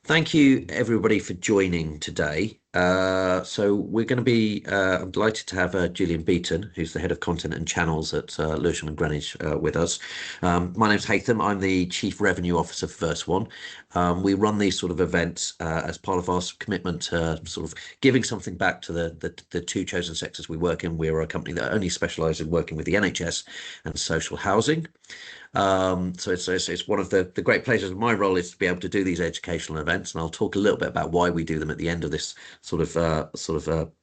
Thank you, everybody, for joining today. So we're going to be, I'm delighted to have Julian Beeton, who's the head of content and channels at Lewisham and Greenwich, with us. My name's Haytham. I'm the Chief Revenue Officer for VerseOne. We run these sort of events as part of our commitment to sort of giving something back to the two chosen sectors we work in. We're a company that only specialises in working with the NHS and social housing. So it's one of the great pleasures of my role is to be able to do these educational events, and I'll talk a little bit about why we do them at the end of this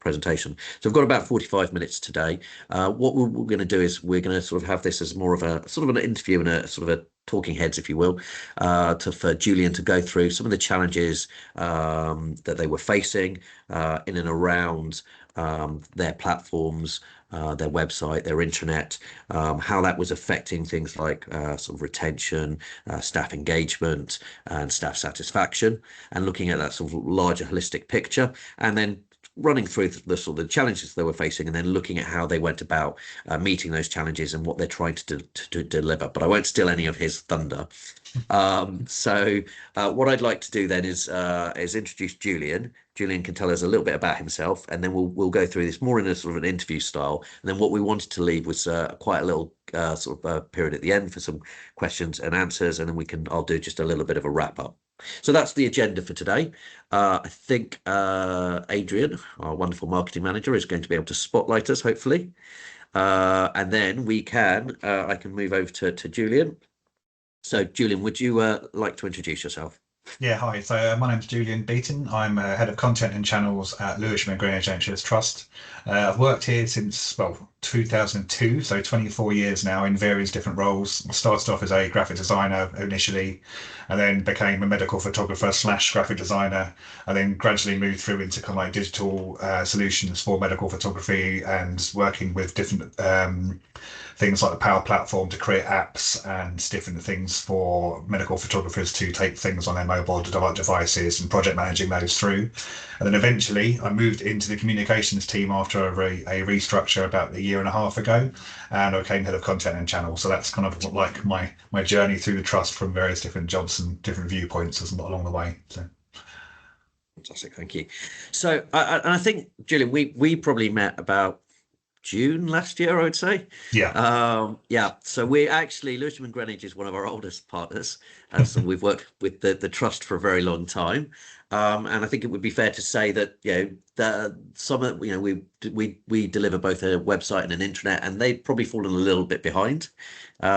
presentation. So we've got about 45 minutes today. What we're going to do is we're going to sort of have this as more of a sort of an interview and a sort of a talking heads, if you will, for Julian to go through some of the challenges that they were facing in and around their platforms, their website, their intranet, how that was affecting things like sort of retention, staff engagement, and staff satisfaction, and looking at that sort of larger holistic picture, and then running through the sort of the challenges they were facing, and then looking at how they went about meeting those challenges and what they're trying to deliver. But I won't steal any of his thunder. What I'd like to do then is introduce Julian. Julian can tell us a little bit about himself, and then we'll go through this more in a sort of an interview style. And then what we wanted to leave was quite a little period at the end for some questions and answers, and then I'll do just a little bit of a wrap up. So that's the agenda for today. I think Adrian, our wonderful marketing manager, is going to be able to spotlight us, hopefully. And then I can move over to Julian. So, Julian, would you like to introduce yourself? Yeah, hi. So my name's Julian Beeton. I'm head of content and channels at Lewisham and Greenwich NHS Trust. I've worked here since, 2002, so 24 years now in various different roles. I started off as a graphic designer initially, and then became a medical photographer / graphic designer, and then gradually moved through into kind of like digital solutions for medical photography and working with different things like the Power Platform to create apps and different things for medical photographers to take things on their mobile devices and project managing those through. And then eventually I moved into the communications team after a restructure about a year and a half ago, and I became head of content and channel. So that's kind of like my journey through the trust from various different jobs and different viewpoints along the way. So. Fantastic, thank you. So I think, Julian, we probably met about June last year, I would say. Yeah. So we actually, Lewisham and Greenwich is one of our oldest partners, and so we've worked with the trust for a very long time. And I think it would be fair to say that we deliver both a website and an intranet, and they've probably fallen a little bit behind. We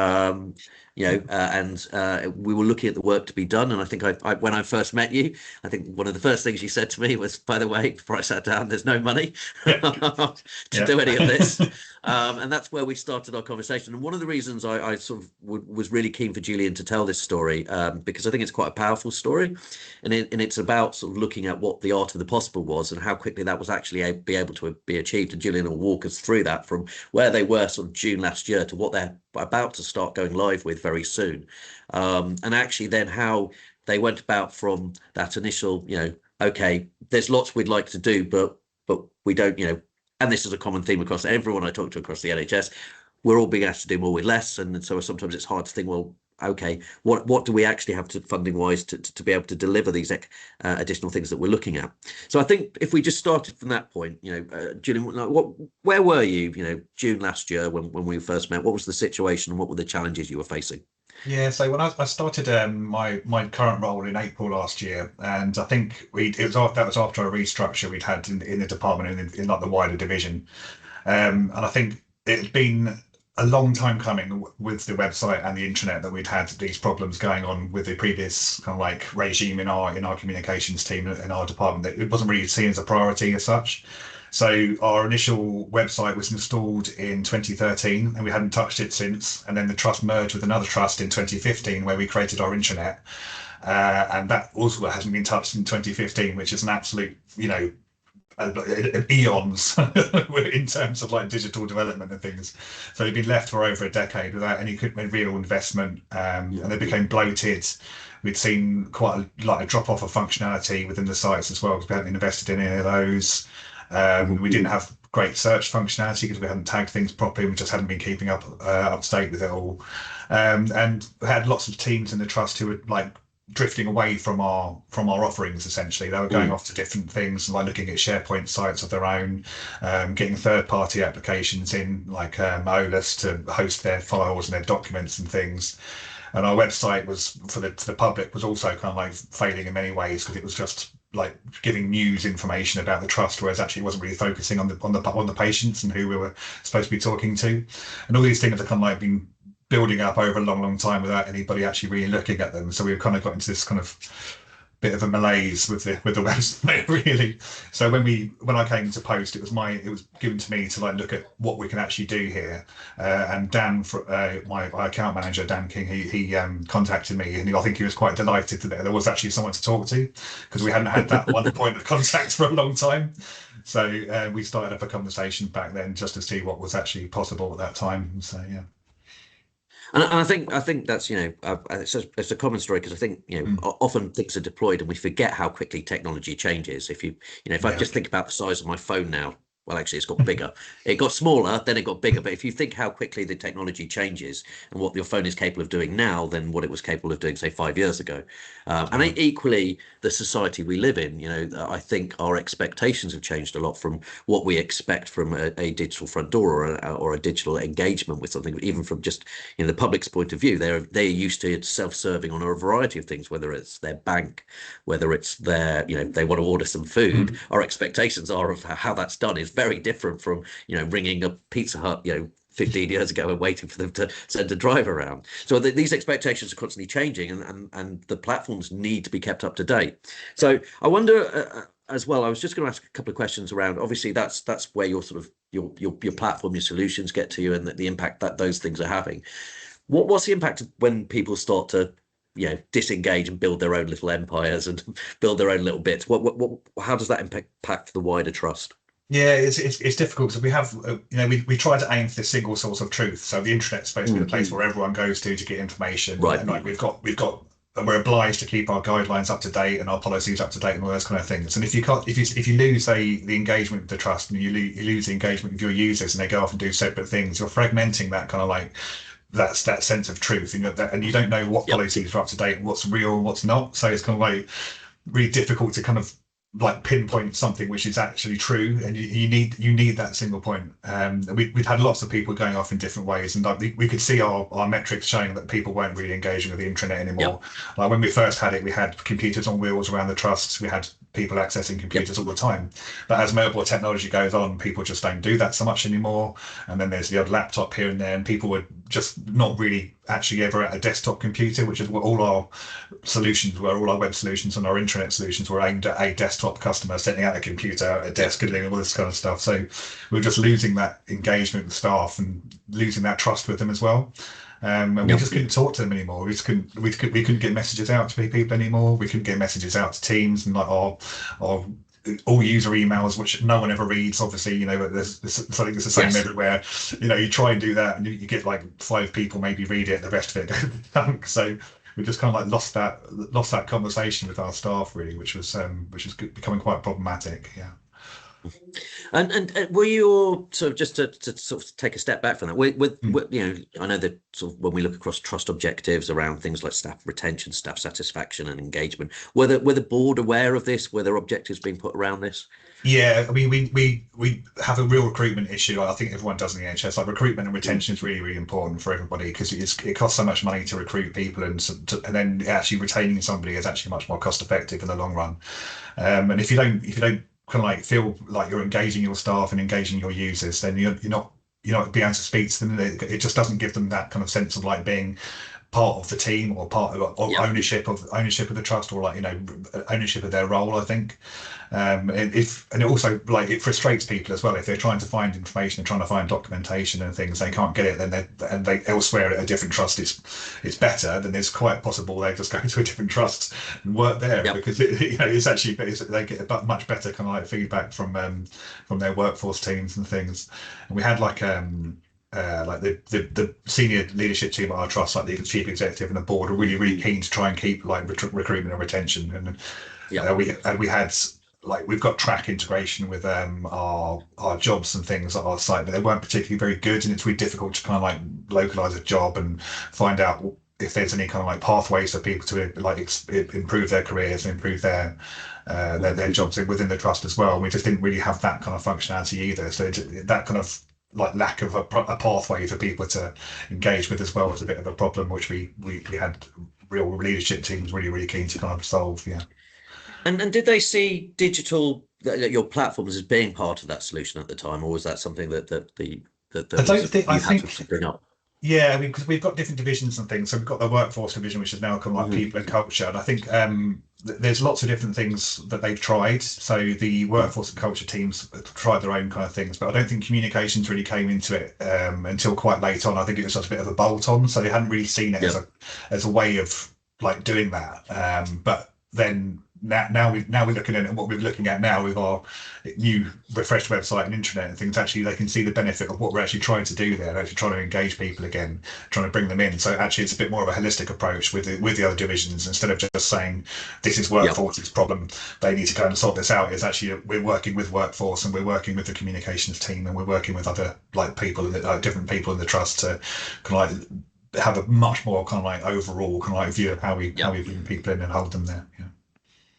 were looking at the work to be done. And I think when I first met you, I think one of the first things you said to me was, by the way, before I sat down, there's no money to do any of this. And that's where we started our conversation. And one of the reasons I sort of was really keen for Julian to tell this story, because I think it's quite a powerful story. And it's about sort of looking at what the art of the possible was and how quickly that was actually able to be achieved. And Julian will walk us through that from where they were sort of June last year to what they're about to start going live with very soon. And actually then how they went about from that initial, okay, there's lots we'd like to do, but we don't, and this is a common theme across everyone I talk to across the NHS, we're all being asked to do more with less. And so sometimes it's hard to think, well, okay, what do we actually have to funding wise to be able to deliver these additional things that we're looking at? So I think if we just started from that point, Julian, where were you, June last year when we first met? What was the situation and what were the challenges you were facing? Yeah, so when I started my current role in April last year, and I think that was after a restructure we'd had in the department in like the wider division, and I think it'd been a long time coming with the website and the intranet that we'd had these problems going on with the previous kind of like regime in our communications team in our department, that it wasn't really seen as a priority as such. So our initial website was installed in 2013 and we hadn't touched it since. And then the trust merged with another trust in 2015 where we created our intranet. And that also hasn't been touched in 2015, which is an absolute, eons in terms of like digital development and things. So they've been left for over a decade without any real investment, and they became bloated. We'd seen quite a drop off of functionality within the sites as well because we hadn't invested in any of those. We didn't have great search functionality because we hadn't tagged things properly. We just hadn't been keeping up to date with it all. And we had lots of teams in the trust who were like drifting away from our offerings. Essentially, they were going off to different things, like looking at SharePoint sites of their own, getting third-party applications in, like Olus, to host their files and their documents and things. And our website was for the public was also kind of like failing in many ways, because it was just like giving news information about the trust, whereas actually it wasn't really focusing on the patients and who we were supposed to be talking to. And all these things have kind of like been building up over a long time without anybody actually really looking at them. So we've kind of got into this kind of bit of a malaise with the website, really. So when I came to post, it was given to me to like look at what we can actually do here. And Dan, my account manager, Dan King, he contacted me, and I think he was quite delighted that there was actually someone to talk to, because we hadn't had that one point of contact for a long time. So we started up a conversation back then just to see what was actually possible at that time. So yeah. And I think that's, it's a common story, because I think, often things are deployed and we forget how quickly technology changes. If I just think about the size of my phone now, well, actually, it's got bigger. It got smaller, then it got bigger. But if you think how quickly the technology changes and what your phone is capable of doing now than what it was capable of doing, say, 5 years ago, and equally the society we live in, I think our expectations have changed a lot from what we expect from a digital front door or a digital engagement with something, even from just the public's point of view. They're used to self-serving on a variety of things, whether it's their bank, whether it's their, they want to order some food. Our expectations are of how that's done is very different from ringing a Pizza Hut 15 years ago and waiting for them to send a driver around. So these expectations are constantly changing, and the platforms need to be kept up to date. So I wonder as well, I was just going to ask a couple of questions around, obviously that's where your sort of your platform, your solutions get to you, and the impact that those things are having. What's the impact of when people start to disengage and build their own little empires and build their own little bits? How does that impact the wider trust? Yeah, it's difficult, because we have we try to aim for this single source of truth. So the internet's supposed to be the place where everyone goes to get information. Right. And like we're obliged to keep our guidelines up to date and our policies up to date and all those kind of things. And if you lose the engagement with the trust, and you lose the engagement with your users, and they go off and do separate things, you're fragmenting that kind of like that sense of truth, and you don't know what policies are up to date, what's real and what's not. So it's kind of like really difficult to kind of like pinpoint something which is actually true, and you need that single point. We've had lots of people going off in different ways, and like we could see our metrics showing that people weren't really engaging with the intranet anymore. Like when we first had it, we had computers on wheels around the trusts, we had people accessing computers all the time. But as mobile technology goes on, people just don't do that so much anymore. And then there's the odd laptop here and there, and people were just not really actually ever at a desktop computer, which is what all our solutions were. All our web solutions and our intranet solutions were aimed at a desktop customer sitting at a computer, a desk, and doing all this kind of stuff. So we were just losing that engagement with staff and losing that trust with them as well. And we just couldn't talk to them anymore. We couldn't get messages out to people anymore. We couldn't get messages out to teams, and like our all user emails, which no one ever reads, obviously, but there's something that's the same everywhere. You try and do that, and you get like 5 people maybe read it, the rest of it goes to junk. So we just kind of like lost that conversation with our staff, really, which was becoming quite problematic. Yeah. And were you sort of, just to sort of take a step back from that, with I know that sort of when we look across trust objectives around things like staff retention, staff satisfaction, and engagement, were the board aware of this? Were there objectives being put around this? Yeah, I mean, we have a real recruitment issue. I think everyone does in the NHS. Like recruitment and retention is really, really important for everybody, because it costs so much money to recruit people, and then actually retaining somebody is actually much more cost effective in the long run. And if you don't kind of like feel like you're engaging your staff and engaging your users, then you're not being able to speak to them. It just doesn't give them that kind of sense of like being part of the team, or part of ownership of the trust, or like ownership of their role, I think. And it also, like, it frustrates people as well if they're trying to find information and trying to find documentation and things, they can't get it, then they elsewhere at a different trust it's better, then it's quite possible they just go to a different trust and work there, because it's actually they get a much better kind of like feedback from their workforce teams and things. And we had like the senior leadership team at our trust, like the chief executive and the board, are really, really keen to try and keep like recruitment and retention. And we had, like, we've got track integration with our jobs and things at our site, but they weren't particularly very good, and it's really difficult to kind of like localize a job and find out if there's any kind of like pathways for people to like improve their careers, improve their jobs within the trust as well. And we just didn't really have that kind of functionality either. So that kind of like lack of a pathway for people to engage with as well was a bit of a problem, which we had real leadership teams really keen to kind of solve. Yeah. And did they see digital, your platforms, as being part of that solution at the time, or was that something that I think to bring up? Yeah, I mean, because we've got different divisions and things. So we've got the workforce division, which is now kind of like people and culture. And I think there's lots of different things that they've tried. So the workforce and culture teams tried their own kind of things, but I don't think communications really came into it until quite late on. I think it was just a bit of a bolt on. So they hadn't really seen it as a way of like doing that. But then now we're looking at what we're looking at now with our new refreshed website and intranet and things. Actually, they can see the benefit of what we're actually trying to do there, actually trying to engage people again, trying to bring them in. So actually it's a bit more of a holistic approach with the other divisions. Instead of just saying this is workforce's problem, they need to go and sort this out. Is actually we're working with workforce, and we're working with the communications team, and we're working with other like people, different people in the trust to kind of like have a much more kind of like overall kind of like view of how we bring people in and hold them there. Yeah.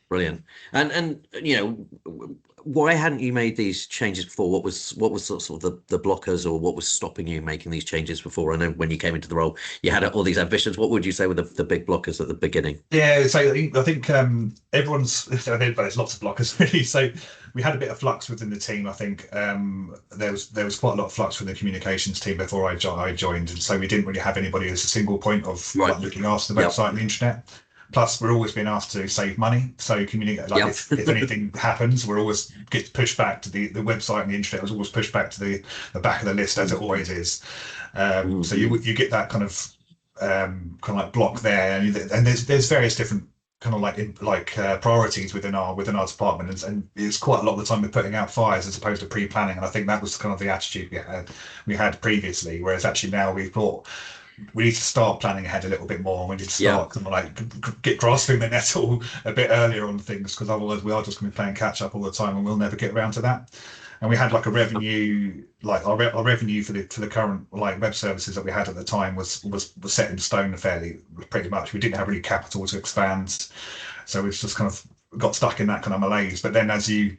Brilliant. And you know, why hadn't you made these changes before? What was sort of the blockers, or what was stopping you making these changes before? I know when you came into the role, you had all these ambitions. What would you say were the big blockers at the beginning? Yeah, so I think there's lots of blockers really. So we had a bit of flux within the team. I think there was quite a lot of flux from the communications team before I joined, and so we didn't really have anybody as a single point of like, looking after the website and the internet. Plus, we're always being asked to save money. So communicate, like if anything happens, we're always get pushed back to the website, and the internet was always pushed back to the back of the list, as it always is. So you get that kind of block there, and there's various different kind of like priorities within our department, and it's quite a lot of the time we're putting out fires as opposed to pre-planning. And I think that was kind of the attitude we had previously, whereas actually now we've thought we need to start planning ahead a little bit more, and we need to start kind of like get grasping the nettle a bit earlier on things, because otherwise we are just going to be playing catch up all the time, and we'll never get around to that. And we had like a revenue, like our revenue for the current like web services that we had at the time was set in stone pretty much. We didn't have really capital to expand, so it's just kind of got stuck in that kind of malaise. But then as you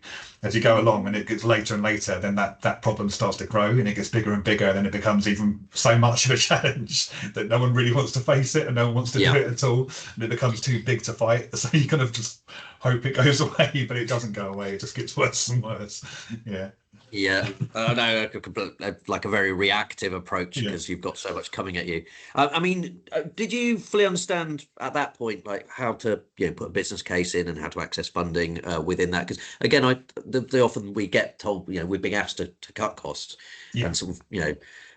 go along and it gets later and later, then that problem starts to grow, and it gets bigger and bigger, and then it becomes even so much of a challenge that no one really wants to face it, and no one wants to do it at all, and it becomes too big to fight. So you kind of just hope it goes away, but it doesn't go away. It just gets worse and worse. No, like a very reactive approach, because you've got so much coming at you. I mean, did you fully understand at that point like how to put a business case in and how to access funding within that? Because again, often we get told we're being asked to cut costs, and sort of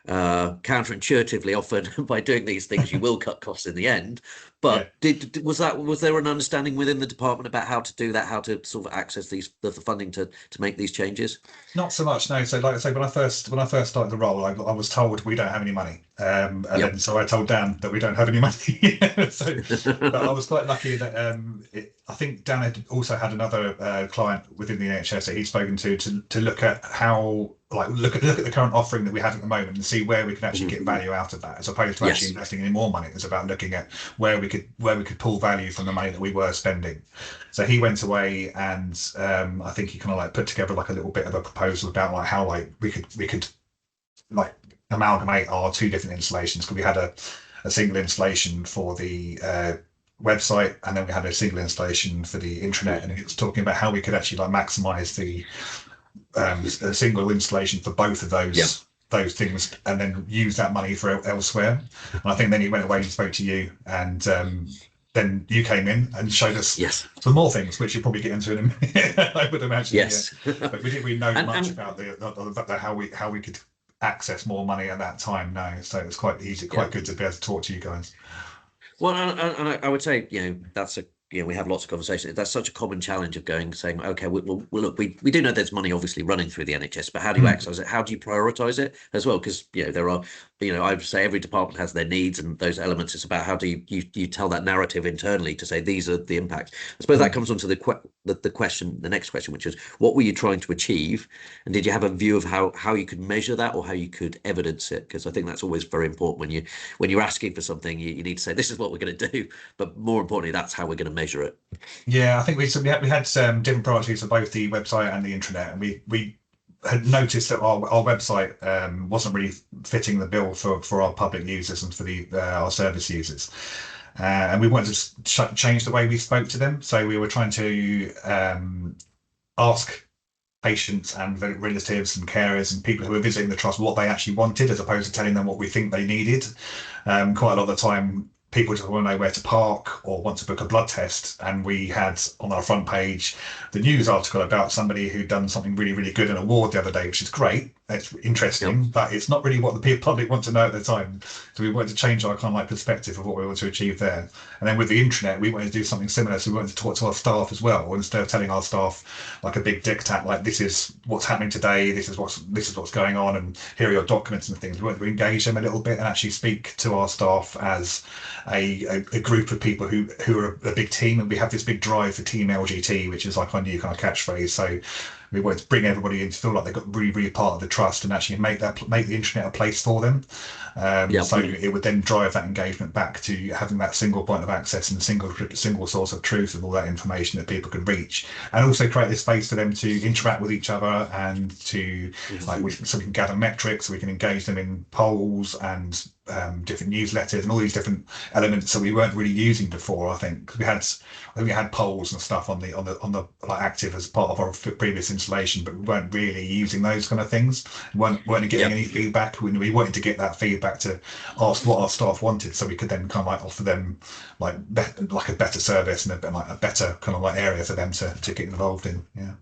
counterintuitively often by doing these things you will cut costs in the end. But was there an understanding within the department about how to do that, how to sort of access the funding to make these changes? Not so much, no. So like I say, when I first started the role, I was told we don't have any money, and then so I told Dan that we don't have any money. But I was quite lucky that I think Dan had also had another client within the NHS that he'd spoken to look at how look at the current offering that we have at the moment and see where we can actually get value out of that, as opposed to actually investing any more money. It was about looking at where we could pull value from the money that we were spending. So he went away, and I think he kind of like put together like a little bit of a proposal about like how like we could like amalgamate our two different installations, because we had a single installation for the website, and then we had a single installation for the intranet, and he was talking about how we could actually like maximize the a single installation for both of those things, and then use that money for elsewhere. And I think then he went away and spoke to you, and then you came in and showed us some more things, which you'll probably get into in a minute, I would imagine. But we didn't really know much about how we could access more money at that time. No, so it was quite easy, quite good to be able to talk to you guys. Well, and I would say that's we have lots of conversations. That's such a common challenge of saying, okay, well, look, we do know there's money obviously running through the NHS, but how do you access it? How do you prioritise it as well? Because there are I would say every department has their needs and those elements. It's about how do you tell that narrative internally to say these are the impacts. I suppose that comes on to the next question, which is what were you trying to achieve, and did you have a view of how you could measure that or how you could evidence it? Because I think that's always very important when you're asking for something, you need to say this is what we're going to do, but more importantly, that's how we're going to measure it. Yeah, I think we had different priorities for both the website and the intranet, and we had noticed that our website wasn't really fitting the bill for our public users and for our service users. And we wanted to change the way we spoke to them. So we were trying to ask patients and relatives and carers and people who were visiting the trust what they actually wanted, as opposed to telling them what we think they needed. Quite a lot of the time, people just want to know where to park or want to book a blood test. And we had on our front page the news article about somebody who'd done something really, really good, an award the other day, which is great. It's interesting, but it's not really what the public want to know at the time. So we wanted to change our kind of like perspective of what we want to achieve there. And then with the intranet, we wanted to do something similar. So we wanted to talk to our staff as well, instead of telling our staff like a big diktat, like this is what's happening today, this is what's going on, and here are your documents and things. We wanted to engage them a little bit and actually speak to our staff as a group of people who are a big team, and we have this big drive for Team LGT, which is like our new kind of catchphrase. So we wanted to bring everybody in to feel like they got really, really part of the trust and actually make the intranet a place for them. So it would then drive that engagement back to having that single point of access and single source of truth of all that information that people can reach, and also create a space for them to interact with each other and to so we can gather metrics, so we can engage them in polls and different newsletters and all these different elements that we weren't really using before. I think we had polls and stuff on the like active as part of our previous installation, but we weren't really using those kind of things. We weren't getting any feedback. We wanted to get that feedback to ask what our staff wanted, so we could then kind of like offer them like a better service and a better kind of like area for them to get involved in. Yeah.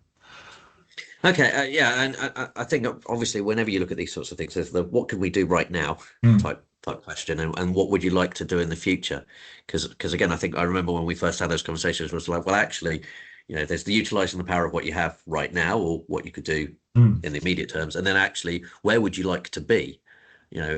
Okay, and I think obviously whenever you look at these sorts of things, there's the what can we do right now type question, and what would you like to do in the future? Because again, I think I remember when we first had those conversations, was like, well, actually, there's the utilizing the power of what you have right now or what you could do in the immediate terms, and then actually, where would you like to be?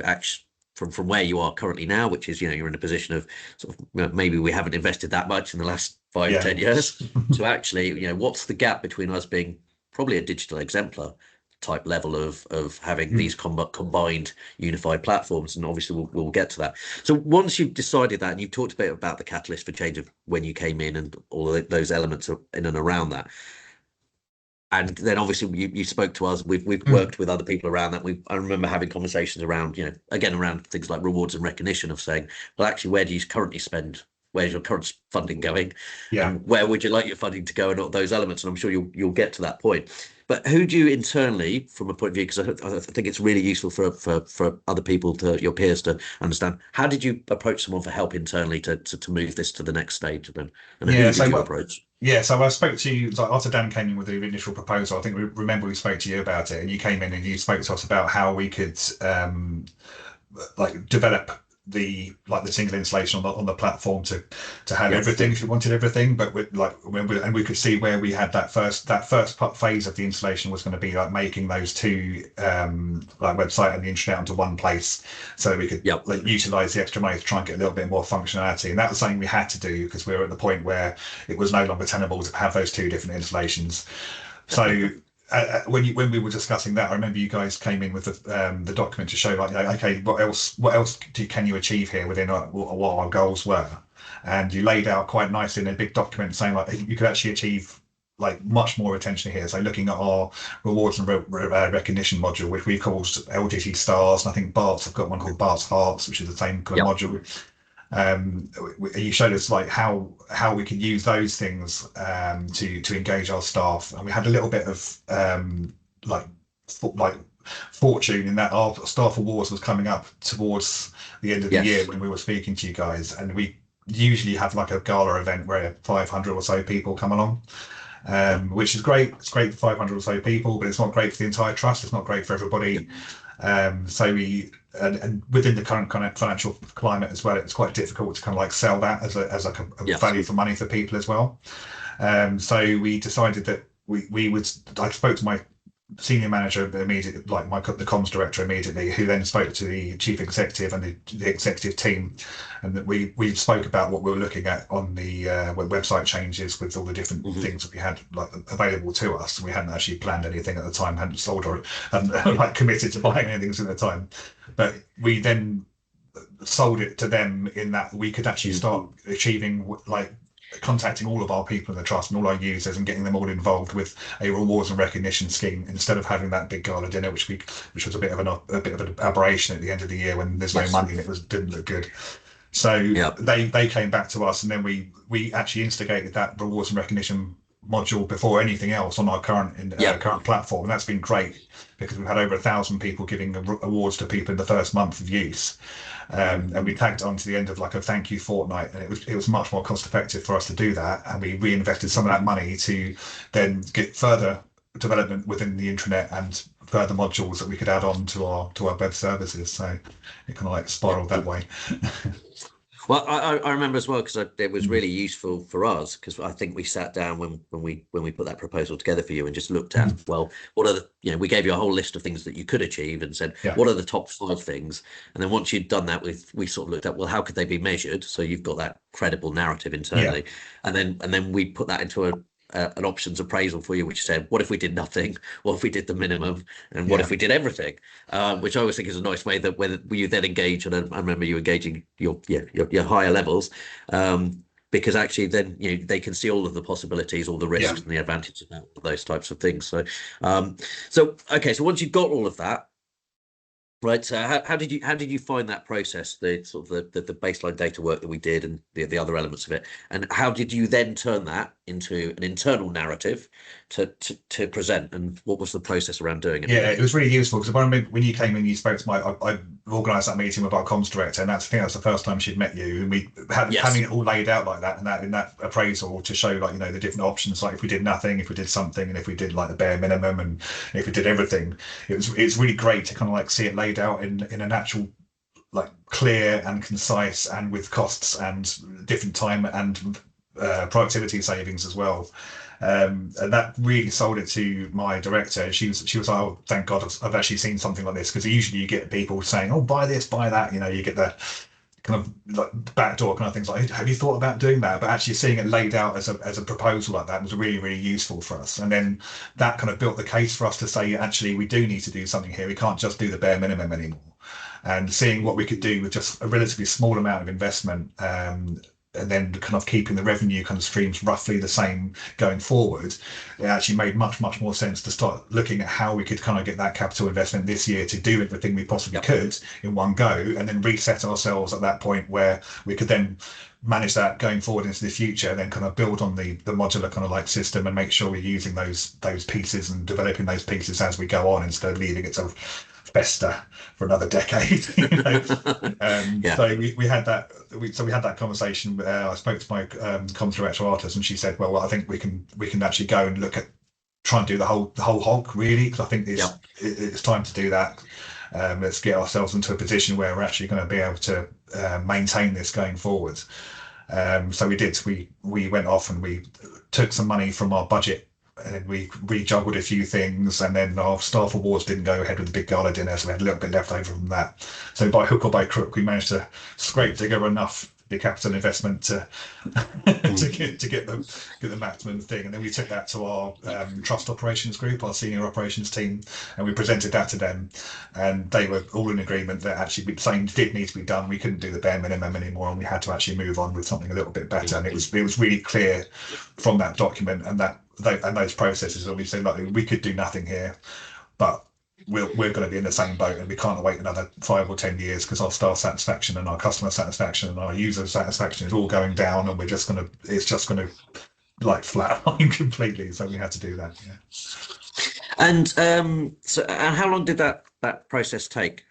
Actually, from where you are currently now, which is you're in a position of sort of maybe we haven't invested that much in the last 5-10 years, so actually, what's the gap between us being probably a digital exemplar type level of having these combined unified platforms, and obviously we'll get to that. So once you've decided that, and you've talked a bit about the catalyst for change of when you came in and all of those elements in and around that, and then obviously you spoke to us, we've worked with other people around that. I remember having conversations around again around things like rewards and recognition, of saying, well, actually, where do you currently spend? Where's your current funding going? And where would you like your funding to go, and all those elements? And I'm sure you'll get to that point. But who do you internally, from a point of view, because I think it's really useful for other people, your peers, to understand, how did you approach someone for help internally to move this to the next stage? And who did you approach? Yeah, so I spoke to you after Dan came in with the initial proposal. I think we spoke to you about it, and you came in and you spoke to us about how we could develop the single installation on the platform to have everything if you wanted everything, but we could see where we had that first phase of the installation was going to be like making those two website and the intranet onto one place, so we could utilize the extra money to try and get a little bit more functionality. And that was something we had to do because we were at the point where it was no longer tenable to have those two different installations. So when we were discussing that, I remember you guys came in with the document to show okay, what else can you achieve here within what our goals were, and you laid out quite nicely in a big document saying you could actually achieve much more attention here. So looking at our rewards and recognition module, which we called LGT stars, and I think Bart's have got one called Bart's hearts, which is the same kind of module. You showed us how we can use those things to engage our staff, and we had a little bit of fortune in that our staff awards was coming up towards the end of the year when we were speaking to you guys, and we usually have a gala event where 500 or so people come along, which is great. It's great for 500 or so people, but it's not great for the entire trust. It's not great for everybody. So we and within the current kind of financial climate as well, it's quite difficult to sell that as a value for money for people as well. So we decided that we would. I spoke to senior manager immediately, like the comms director immediately, who then spoke to the chief executive and the executive team, and that we spoke about what we were looking at on the website changes with all the different things that we had like available to us. We hadn't actually planned anything at the time, hadn't sold or like committed to buying anything at the time, but we then sold it to them in that we could actually start achieving like contacting all of our people in the trust and all our users and getting them all involved with a rewards and recognition scheme instead of having that big gala dinner, which was a bit of an aberration at the end of the year when there's no money and didn't look good. So they came back to us, and then we actually instigated that rewards and recognition module before anything else on our current platform, and that's been great because we've had over 1,000 people giving awards to people in the first month of use. And we tagged on to the end of like a thank you fortnight, and it was much more cost effective for us to do that, and we reinvested some of that money to then get further development within the intranet and further modules that we could add on to our web services. So it kind of like spiraled that way. Well, I remember as well, because it was really useful for us, because I think we sat down when we put that proposal together for you and just looked at, well, what are the, we gave you a whole list of things that you could achieve and said, what are the top 5 things? And then once you'd done that, we sort of looked at, well, how could they be measured? So you've got that credible narrative internally. And then we put that into an options appraisal for you, which said, what if we did nothing? What if we did the minimum? And what if we did everything? Which I always think is a nice way that when you then engage, and I remember you engaging your higher levels, because actually then they can see all of the possibilities, all the risks and the advantages of those types of things. So okay, so once you've got all of that, right, so how did you find that process, the sort of the baseline data work that we did and the other elements of it, and how did you then turn that into an internal narrative to present, and what was the process around doing it? Yeah, it was really useful, because I remember when you came in, you spoke to I organised that meeting with our comms director, and I think that's the first time she'd met you, and we having it all laid out like that, and in that appraisal to show like the different options, like if we did nothing, if we did something, and if we did like the bare minimum, and if we did everything. It's really great to kind of like see it laid out in an actual like clear and concise, and with costs and different time and productivity savings as well. And that really sold it to my director. She was like, oh, thank God I've actually seen something like this, because usually you get people saying, oh, buy this, buy that, you get the kind of like backdoor kind of things like, have you thought about doing that? But actually seeing it laid out as a proposal like that was really, really useful for us. And then that kind of built the case for us to say, actually, we do need to do something here. We can't just do the bare minimum anymore. And seeing what we could do with just a relatively small amount of investment, and then kind of keeping the revenue kind of streams roughly the same going forward, it actually made much more sense to start looking at how we could kind of get that capital investment this year to do everything we possibly could in one go, and then reset ourselves at that point where we could then manage that going forward into the future, and then kind of build on the modular kind of like system and make sure we're using those pieces and developing those pieces as we go on, instead of leaving it to fester for another decade. So we had that conversation. I spoke to my comms director Artis, and she said, well, I think we can actually go and look at try and do the whole hog, really, because I think it's time to do that. Let's get ourselves into a position where we're actually going to be able to maintain this going forward. So we did. We went off and we took some money from our budget, and we rejuggled a few things, and then our staff awards didn't go ahead with the big gala dinner, so we had a little bit left over from that. So by hook or by crook, we managed to scrape together enough the capital investment to get the maximum thing. And then we took that to our trust operations group, our senior operations team, and we presented that to them, and they were all in agreement that actually something did need to be done. We couldn't do the bare minimum anymore, and we had to actually move on with something a little bit better. And it was really clear from that document and those processes that we said, look, we could do nothing here, but we're going to be in the same boat, and we can't wait another 5 or 10 years, because our staff satisfaction and our customer satisfaction and our user satisfaction is all going down, and it's just going to like flatline completely. So we had to do that. And and how long did that process take?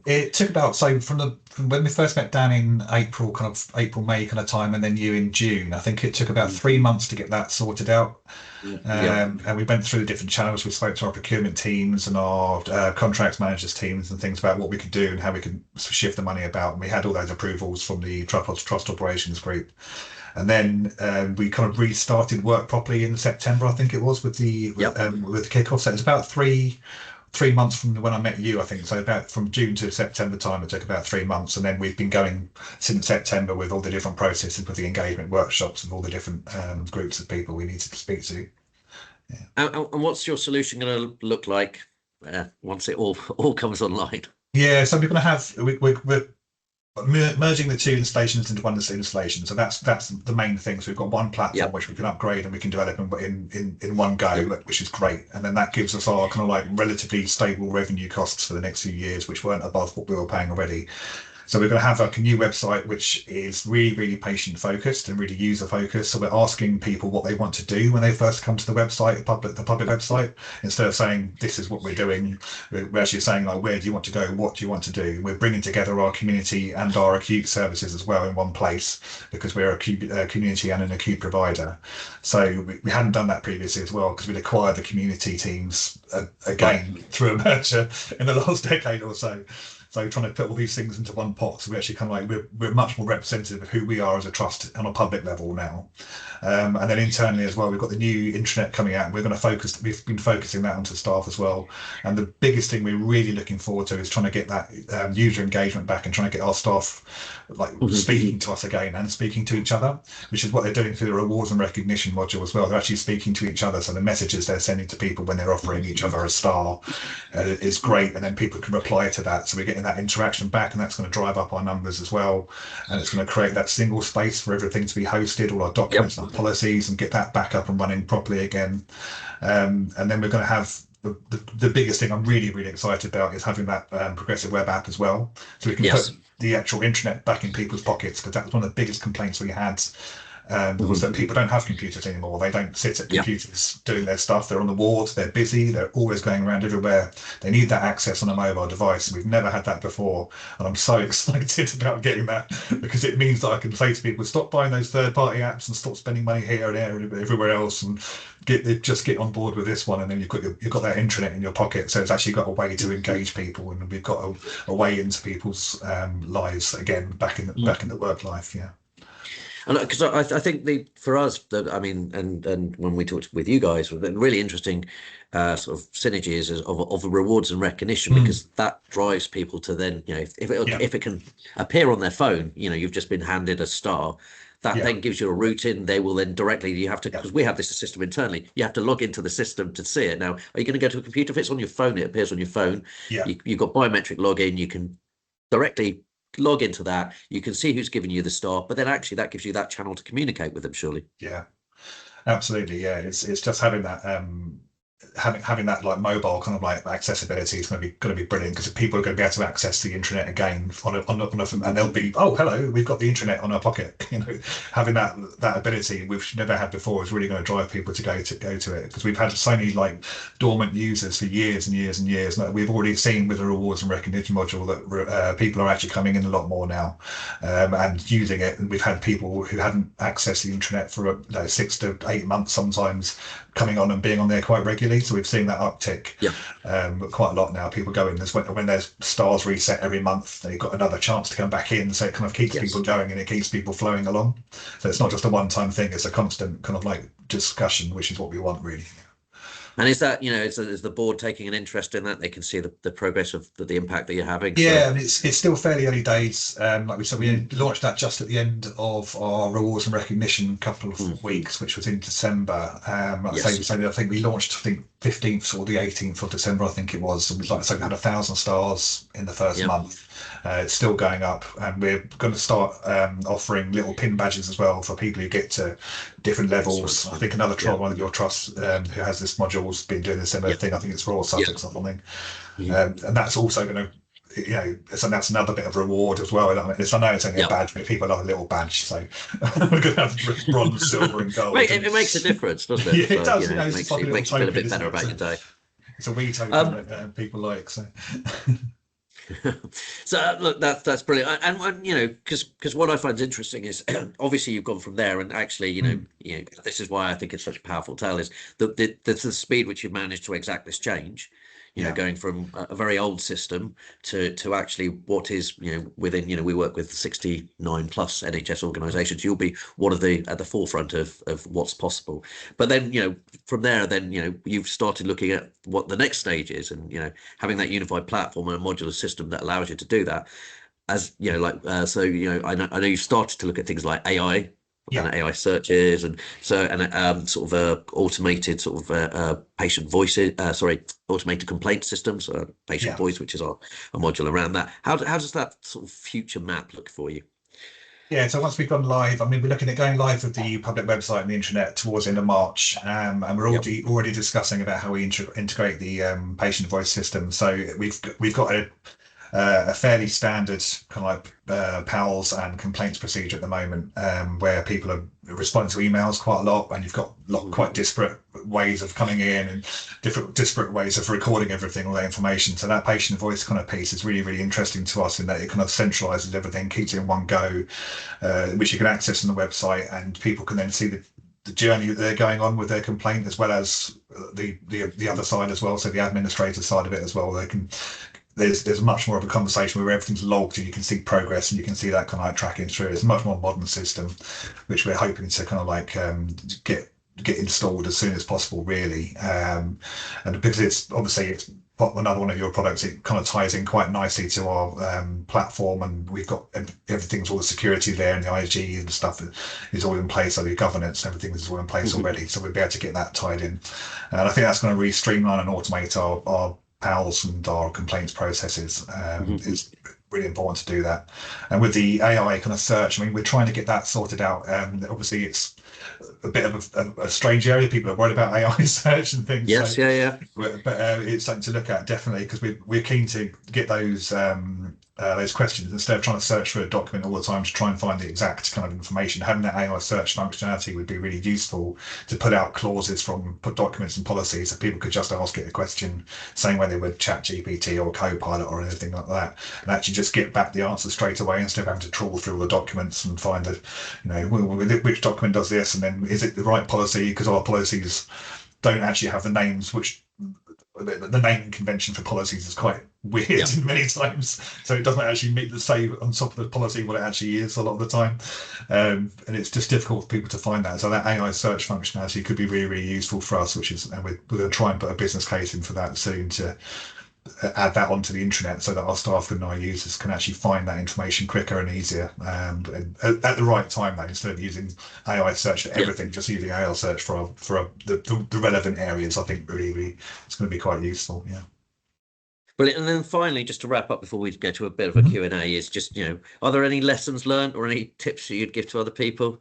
It took about, so from when we first met Dan in April, May kind of time, and then you in June, I think it took about 3 months to get that sorted out. And we went through the different channels. We spoke to our procurement teams and our contracts managers teams and things about what we could do and how we could shift the money about. And we had all those approvals from the trust operations group. And then we kind of restarted work properly in September, I think it was, with the with the kickoff. So it's about three months from when I met you, I think. So about from June to September time, it took about 3 months, and then we've been going since September with all the different processes, with the engagement workshops, and all the different groups of people we needed to speak to. Yeah. And what's your solution going to look like once it all comes online? Yeah, so we're going to have we're merging the two installations into one installation. So that's the main thing. So we've got one platform which we can upgrade and we can develop in one go, which is great. And then that gives us our kind of like relatively stable revenue costs for the next few years, which weren't above what we were paying already. So we're going to have a new website, which is really, really patient focused and really user focused. So we're asking people what they want to do when they first come to the website, the public website, instead of saying, this is what we're doing. We're actually saying, like, where do you want to go? What do you want to do? We're bringing together our community and our acute services as well in one place, because we're a community and an acute provider. So we hadn't done that previously as well, because we'd acquired the community teams again through a merger in the last decade or so. So trying to put all these things into one pot, so we actually kind of like we're much more representative of who we are as a trust on a public level now. And then internally as well, we've got the new intranet coming out. We're going to focus. We've been focusing that onto staff as well. And the biggest thing we're really looking forward to is trying to get that user engagement back and trying to get our staff like speaking to us again and speaking to each other, which is what they're doing through the rewards and recognition module as well. They're actually speaking to each other. So the messages they're sending to people when they're offering each other a star is great, and then people can reply to that. So we're getting that interaction back, and that's going to drive up our numbers as well. And it's going to create that single space for everything to be hosted, all our documents and policies, and get that back up and running properly again. And then we're going to have the biggest thing I'm really, really excited about is having that progressive web app as well. So we can put the actual intranet back in people's pockets, because that was one of the biggest complaints we had. Was that people don't have computers anymore. They don't sit at computers doing their stuff. They're on the wards, they're busy, they're always going around everywhere. They need that access on a mobile device. We've never had that before. And I'm so excited about getting that, because it means that I can say to people, stop buying those third-party apps and stop spending money here and there and everywhere else, and just get on board with this one. And then you've got that intranet in your pocket. So it's actually got a way to engage people, and we've got a way into people's lives again, back in the work life. Yeah. And because I think for us, I mean, and when we talked with you guys, the really interesting sort of synergies of the rewards and recognition, because that drives people to then, you know, if it can appear on their phone, you know, you've just been handed a star. That then gives you a route in. They will then directly, you have to, because we have this system internally, you have to log into the system to see it. Now, are you going to go to a computer? If it's on your phone, it appears on your phone. You've got biometric login. You can directly log into that. You can see who's giving you the star, but then actually that gives you that channel to communicate with them, surely. Yeah, absolutely. Yeah, it's just having that having that like mobile kind of like accessibility is going to be brilliant, because people are going to be able to access the internet again on a and they'll be, oh, hello, we've got the internet on our pocket. You know, having that ability we've never had before is really going to drive people to go to it, because we've had so many like dormant users for years and years and years. Like, we've already seen with the rewards and recognition module that people are actually coming in a lot more now and using it. And we've had people who hadn't accessed the internet for 6 to 8 months sometimes coming on and being on there quite regularly. So we've seen that uptick quite a lot now. People go in, when there's stars reset every month, they've got another chance to come back in. So it kind of keeps people going, and it keeps people flowing along. So it's not just a one-time thing, it's a constant kind of like discussion, which is what we want, really. And is that, you know, is the board taking an interest in that? They can see the progress of the impact that you're having. Yeah, and it's still fairly early days. Like we said, we launched that just at the end of our rewards and recognition couple of weeks, which was in December. I think we launched, 15th or the 18th of December, I think it was. And we had 1,000 stars in the first month. It's still going up, and we're going to start offering little pin badges as well for people who get to different levels. I think another one of your trusts who has this module has been doing a similar thing. I think it's Royal Sussex or something. And that's also going to, you know, so that's another bit of reward as well. I know it's only a badge, but people love a little badge, so we're going to have bronze, silver, and gold. It makes a difference, doesn't it? Yeah, it does. So, it makes you feel a bit better about your day. It's a wee token that people like. So. So look, that's brilliant, and you know, because what I find interesting is obviously you've gone from there, and actually, you know, this is why I think it's such a powerful tale, is the speed which you've managed to exact this change. you know, going from a very old system to actually what is, you know, within, you know, we work with 69 plus NHS organisations. You'll be one of the at the forefront of what's possible. But then, you know, from there, then, you know, you've started looking at what the next stage is, and, you know, having that unified platform and a modular system that allows you to do that. As you know, like so, you know, I know you started to look at things like AI and AI searches, and so sort of automated sort of patient voices, automated complaint systems, patient voice, which is our a module around that. How does that sort of future map look for you? Yeah, so once we've gone live, I mean, we're looking at going live with the public website and the intranet towards the end of March, and we're already discussing about how we integrate the patient voice system. So we've got a fairly standard kind of like PALS and complaints procedure at the moment, where people are responding to emails quite a lot, and you've got quite disparate ways of coming in and disparate ways of recording everything, all that information. So that patient voice kind of piece is really, really interesting to us in that it kind of centralizes everything, keeps it in one go, which you can access on the website, and people can then see the journey that they're going on with their complaint, as well as the other side as well. So the administrator side of it as well. They can. There's much more of a conversation where everything's logged and you can see progress and you can see that kind of like tracking through. It's a much more modern system, which we're hoping to kind of like get installed as soon as possible, really. And because it's another one of your products, it kind of ties in quite nicely to our platform, and we've got everything's all the security there, and the IG and stuff is all in place, so the governance, everything is all in place already. So we'll be able to get that tied in, and I think that's going to really streamline and automate our PALs and our complaints processes. It's really important to do that. And with the AI kind of search, I mean, we're trying to get that sorted out. Obviously, it's a bit of a strange area. People are worried about AI search and things. Yes, so, but it's something to look at, definitely, because we're keen to get those questions, instead of trying to search for a document all the time to try and find the exact kind of information. Having that AI search functionality would be really useful to put out clauses from documents and policies, so people could just ask it a question, same way they would Chat GPT or Copilot or anything like that, and actually just get back the answer straight away, instead of having to trawl through all the documents and find that, you know, which document does this, and then is it the right policy, because our policies don't actually have the names, which the naming convention for policies is quite weird many times, so it doesn't actually say on top of the policy what it actually is a lot of the time, and it's just difficult for people to find that. So that AI search functionality could be really, really useful for us, and we're going to try and put a business case in for that soon, to add that onto the intranet, so that our staff and our users can actually find that information quicker and easier, and at the right time, though, instead of using AI search for everything, just using AI search for the relevant areas. I think really it's going to be quite useful. Brilliant. And then finally, just to wrap up before we go to a bit of a Q&A, is just, you know, are there any lessons learned or any tips that you'd give to other people?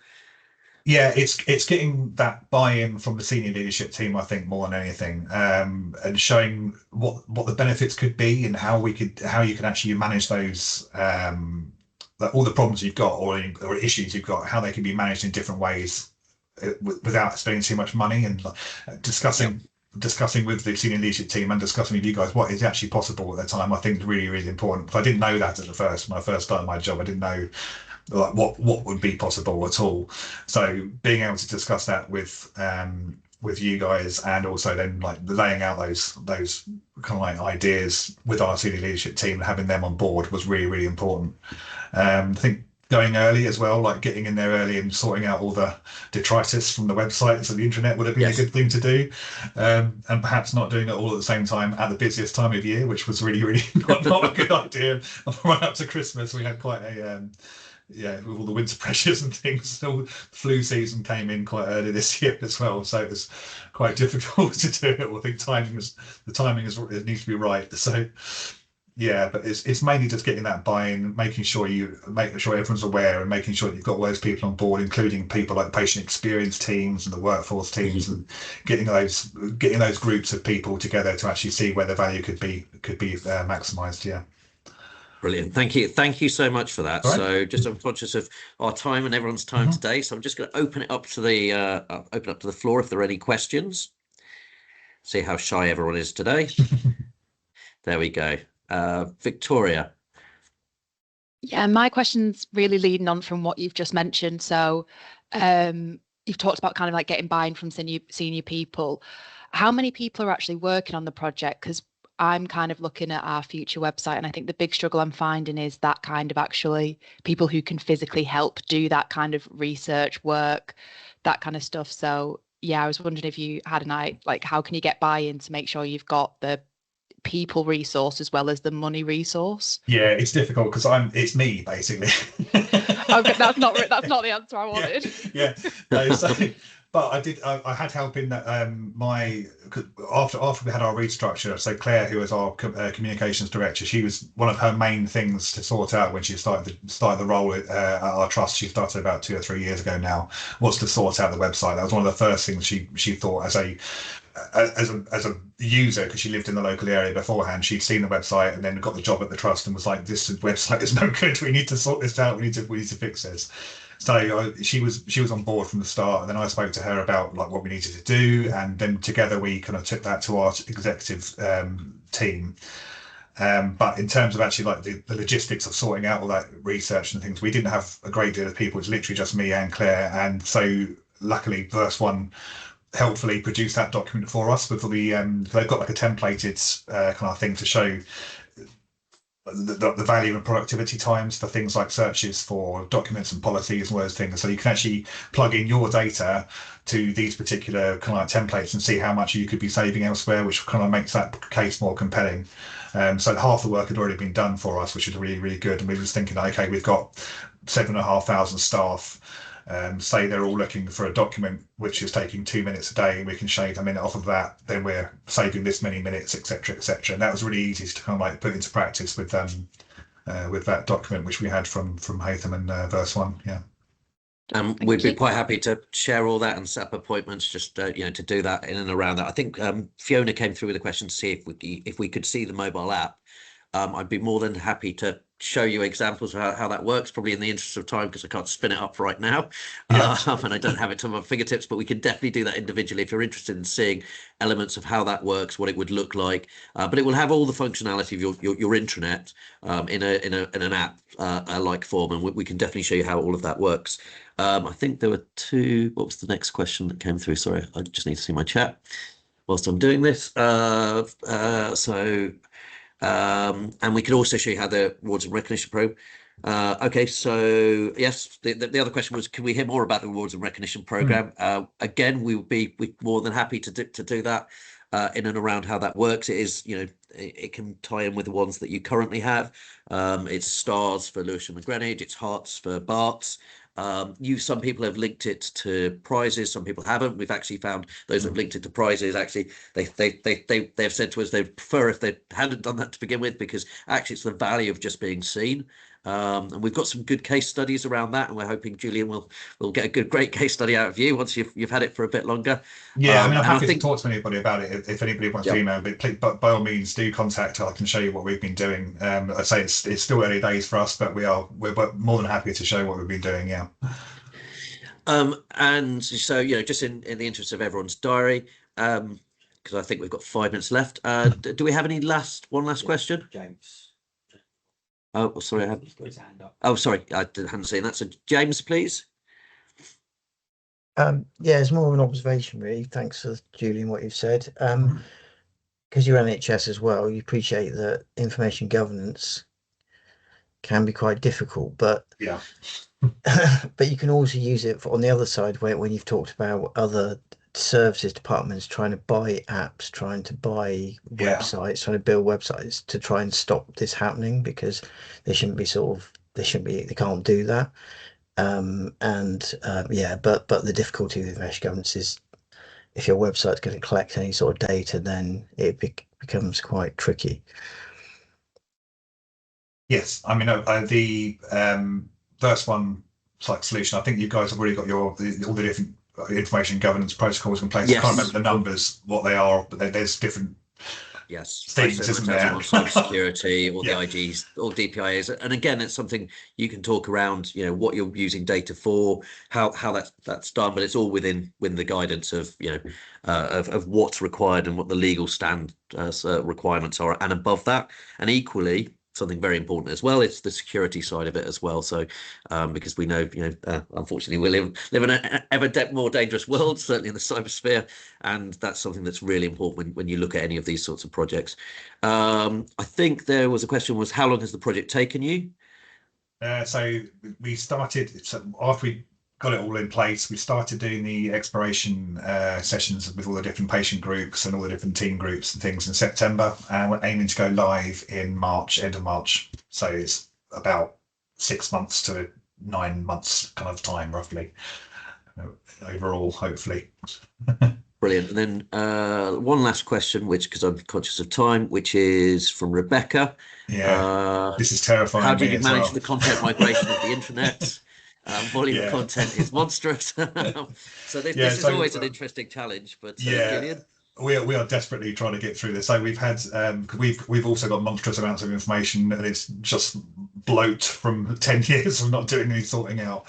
Yeah, it's getting that buy-in from the senior leadership team, I think, more than anything, and showing what the benefits could be, and how you can actually manage those, all the problems you've got or issues you've got, how they can be managed in different ways without spending too much money, and discussing with the senior leadership team and discussing with you guys what is actually possible at the time, I think is really, really important. Because I didn't know that when I first started my job. I didn't know like what would be possible at all. So being able to discuss that with you guys, and also then like laying out those kind of like ideas with our senior leadership team and having them on board was really, really important. I think going early as well, like getting in there early and sorting out all the detritus from the websites and the internet would have been a good thing to do, and perhaps not doing it all at the same time at the busiest time of year, which was really, really not a good idea. Right up to Christmas, we had quite a with all the winter pressures and things, so flu season came in quite early this year as well, so it was quite difficult to do it. I think the timing needs to be right. So yeah, but it's mainly just getting that buy-in, making sure everyone's aware, and making sure that you've got all those people on board, including people like patient experience teams and the workforce teams, and getting those groups of people together to actually see where the value could be maximised. Yeah. Brilliant. Thank you so much for that. Right. So just I'm conscious of our time and everyone's time today, so I'm just going to open it up to the floor if there are any questions. See how shy everyone is today. There we go. Victoria. Yeah, my question's really leading on from what you've just mentioned. So you've talked about kind of like getting buy-in from senior people. How many people are actually working on the project? Because I'm kind of looking at our future website, and I think the big struggle I'm finding is that kind of actually people who can physically help do that kind of research work, that kind of stuff. So yeah, I was wondering if you had an eye, like how can you get buy-in to make sure you've got the people resource as well as the money resource? Yeah, it's difficult because it's me basically. Okay, that's not the answer I wanted. Yeah, no, so, but I had help in that after we had our restructure. So Claire, who was our communications director, she was one of her main things to sort out when she started the role at our trust. She started about 2 or 3 years ago now, was to sort out the website. That was one of the first things she thought as a user, because she lived in the local area beforehand. She'd seen the website and then got the job at the trust and was like, this website is no good, we need to sort this out, we need to fix this. So she was on board from the start, and then I spoke to her about like what we needed to do, and then together we kind of took that to our executive team. But in terms of actually like the logistics of sorting out all that research and things, we didn't have a great deal of people. It's literally just me and Claire, and so luckily VerseOne helpfully produced that document for us with the they've got like a templated kind of thing to show the value and productivity times for things like searches for documents and policies and all those things. So you can actually plug in your data to these particular kind of like templates and see how much you could be saving elsewhere, which kind of makes that case more compelling. So half the work had already been done for us, which is really, really good. And we were just thinking, okay, we've got 7,500 staff. Say they're all looking for a document which is taking 2 minutes a day, and we can shave a minute off of that, then we're saving this many minutes, etc., etc. And that was really easy to kind of like put into practice with that document which we had from Haytham and VerseOne. Yeah. We'd be quite happy to share all that and set up appointments just to do that in and around that. I think Fiona came through with a question to see if we could see the mobile app. I'd be more than happy to show you examples of how that works, probably in the interest of time, because I can't spin it up right now. Yeah. And I don't have it to my fingertips, but we can definitely do that individually if you're interested in seeing elements of how that works, what it would look like. But it will have all the functionality of your intranet in an app like form, and we can definitely show you how all of that works. I think there were two. What was the next question that came through? Sorry, I just need to see my chat whilst I'm doing this. And we can also show you how the rewards and recognition program. Okay, so yes, the other question was, can we hear more about the rewards and recognition program? Again, we'd be more than happy to do that in and around how that works. It is, it can tie in with the ones that you currently have. It's stars for Lewisham and Greenwich. It's hearts for Barts. Some people have linked it to prizes, some people haven't. We've actually found those that have linked it to prizes, actually they've said to us they'd prefer if they hadn't done that to begin with, because actually it's the value of just being seen. And we've got some good case studies around that, and we're hoping Julian will get a great case study out of you once you've had it for a bit longer. Yeah, I mean, I'm happy to talk to anybody about it if anybody wants to email, but by all means do contact. I can show you what we've been doing. I say it's still early days for us, but we're more than happy to show what we've been doing. Yeah. And so just in the interest of everyone's diary, because I think we've got 5 minutes left. Do we have one last question? James. Oh, sorry, oh, sorry, I hadn't seen that. So James, please. Yeah, it's more of an observation, really. Thanks for Julian, what you've said. Because you're NHS as well, you appreciate that information governance can be quite difficult, but yeah, but you can also use it on the other side, when you've talked about other services departments trying to buy apps, trying to buy websites, trying to build websites to try and stop this happening, because they can't do that. But the difficulty with information governance is, if your website's going to collect any sort of data, then it becomes quite tricky. Yes, I mean, the VerseOne site solution, I think you guys have already got all the different information governance protocols in place. Yes. I can't remember the numbers, what they are, but there's different things, isn't there? Cybersecurity, all the IGs, all DPIAs, and again, it's something you can talk around. What you're using data for, how that's done, but it's all within the guidance of of what's required and what the legal requirements are, and above that, and equally, something very important as well. It's the security side of it as well. So because we know, unfortunately, we live in an ever more dangerous world, certainly in the cybersphere, and that's something that's really important when you look at any of these sorts of projects. I think there was a question, was how long has the project taken you? So we started, so after we got it all in place, we started doing the exploration sessions with all the different patient groups and all the different team groups and things in September, and we're aiming to go live in March, end of March. So it's about 6 months to 9 months kind of time, roughly, overall, hopefully. Brilliant. And then one last question, which, because I'm conscious of time, which is from Rebecca. Yeah, this is terrifying. How did you manage the content migration of the internet? Volume of content is monstrous. So this is always an interesting challenge. But Julian? We are desperately trying to get through this. So we've had we've also got monstrous amounts of information, and it's just bloat from 10 years of not doing any sorting out.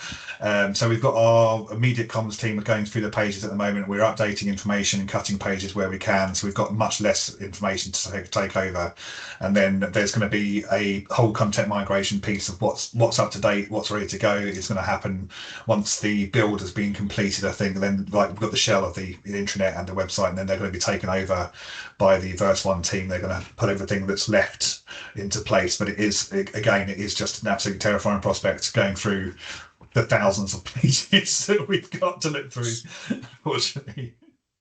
So we've got our immediate comms team going through the pages at the moment. We're updating information and cutting pages where we can. So we've got much less information to take over. And then there's going to be a whole content migration piece of what's up to date, what's ready to go. It's going to happen once the build has been completed, I think. And then we've got the shell of the intranet and the website, and then they're going to be taken over by the VerseOne team. They're going to put everything that's left into place. But it is just an absolutely terrifying prospect going through the thousands of pages that we've got to look through, unfortunately.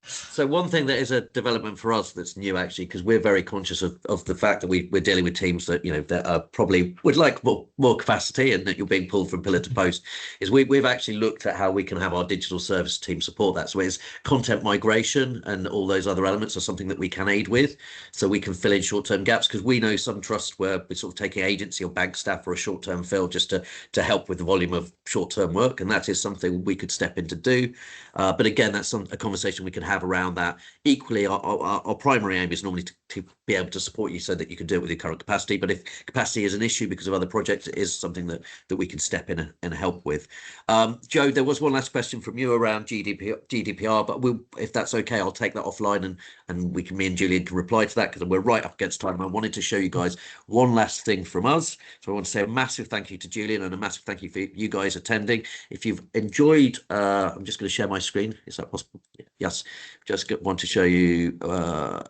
So one thing that is a development for us that's new, actually, because we're very conscious of the fact that we're dealing with teams that, that are probably would like more capacity, and that you're being pulled from pillar to post, is we've actually looked at how we can have our digital service team support that. So it's content migration and all those other elements are something that we can aid with, so we can fill in short-term gaps, because we know some trusts where we're sort of taking agency or bank staff for a short-term fill just to help with the volume of short-term work, and that is something we could step in to do. But again, that's a conversation we can have around that. Equally, our primary aim is normally to be able to support you so that you can do it with your current capacity. But if capacity is an issue because of other projects, it is something that we can step in and help with. Joe, there was one last question from you around GDPR, but if that's okay, I'll take that offline and me and Julian can reply to that, because we're right up against time. I wanted to show you guys one last thing from us. So I want to say a massive thank you to Julian and a massive thank you for you guys attending. If you've enjoyed, I'm just going to share my screen. Is that possible? Yes. Just want to show you. Are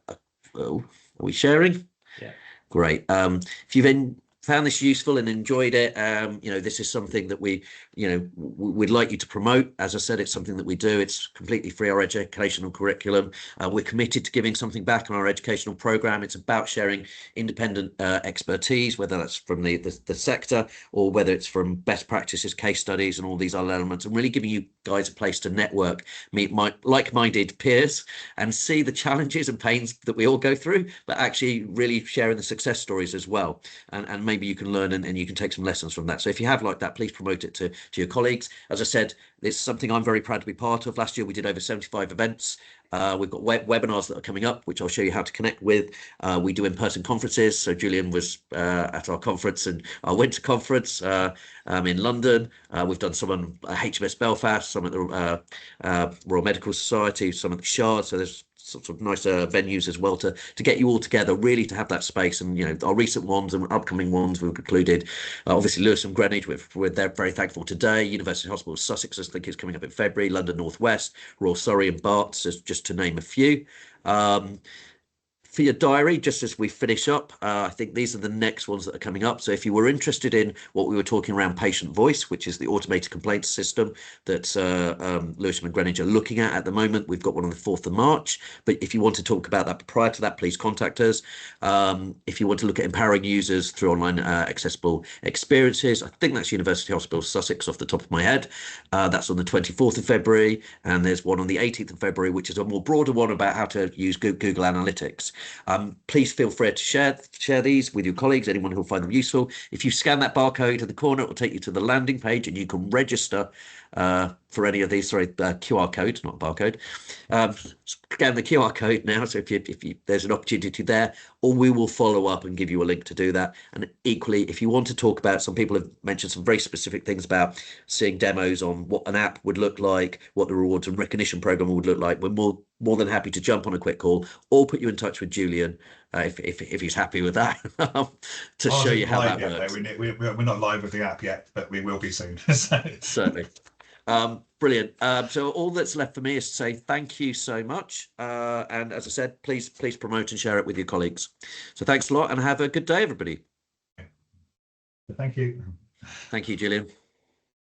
we sharing? Yeah. Great. If you've found this useful and enjoyed it, this is something that we'd like you to promote. As I said, it's something that we do. It's completely free, our educational curriculum. We're committed to giving something back on our educational program. It's about sharing independent expertise, whether that's from the sector or whether it's from best practices, case studies, and all these other elements, and really giving you guys a place to network, meet like-minded peers, and see the challenges and pains that we all go through, but actually really sharing the success stories as well. And maybe you can learn and you can take some lessons from that. So if you have like that, please promote it to your colleagues. As I said, it's something I'm very proud to be part of. Last year, we did over 75 events. We've got webinars that are coming up, which I'll show you how to connect with. We do in-person conferences. So Julian was at our conference and our winter conference in London. We've done some on HMS Belfast, some at the Royal Medical Society, some at the Shard. So there's sorts of nicer venues as well to get you all together, really to have that space. And our recent ones and upcoming ones we've included obviously Lewisham, Greenwich, we're very thankful today. University Hospital Sussex, I think, is coming up in February. London North West, Royal Surrey and Barts, just to name a few. For your diary, just as we finish up, I think these are the next ones that are coming up. So if you were interested in what we were talking around patient voice, which is the automated complaints system that Lewisham and Greenwich are looking at the moment, we've got one on the 4th of March. But if you want to talk about that prior to that, please contact us. If you want to look at empowering users through online accessible experiences, I think that's University Hospital Sussex off the top of my head. That's on the 24th of February. And there's one on the 18th of February, which is a more broader one about how to use Google Analytics. Please feel free to share these with your colleagues, anyone who'll find them useful. If you scan that barcode in the corner, it will take you to the landing page and you can register for any of these, QR code, not barcode. scan the QR code now. So if you there's an opportunity there, or we will follow up and give you a link to do that. And equally, if you want to talk about, some people have mentioned some very specific things about seeing demos on what an app would look like, what the rewards and recognition program would look like. We're more than happy to jump on a quick call or put you in touch with Julian if he's happy with that to show you how that works. We're not live with the app yet, but we will be soon. Certainly. Brilliant. So all that's left for me is to say thank you so much. And as I said, please promote and share it with your colleagues. So thanks a lot and have a good day, everybody. Thank you. Thank you, Julian.